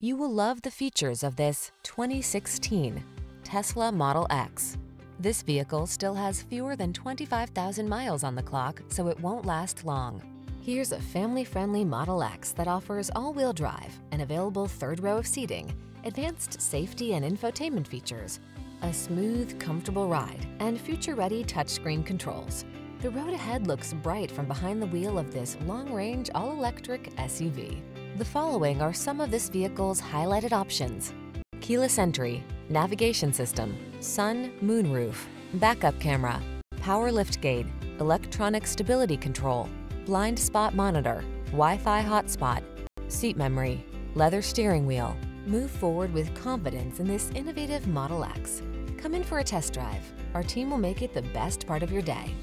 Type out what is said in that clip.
You will love the features of this 2016 Tesla Model X. This vehicle still has fewer than 25,000 miles on the clock, so it won't last long. Here's a family-friendly Model X that offers all-wheel drive, an available third row of seating, advanced safety and infotainment features, a smooth, comfortable ride, and future-ready touchscreen controls. The road ahead looks bright from behind the wheel of this long-range, all-electric SUV. The following are some of this vehicle's highlighted options: keyless entry, navigation system, sun, moonroof, backup camera, power liftgate, electronic stability control, blind spot monitor, Wi-Fi hotspot, seat memory, leather steering wheel. Move forward with confidence in this innovative Model X. Come in for a test drive. Our team will make it the best part of your day.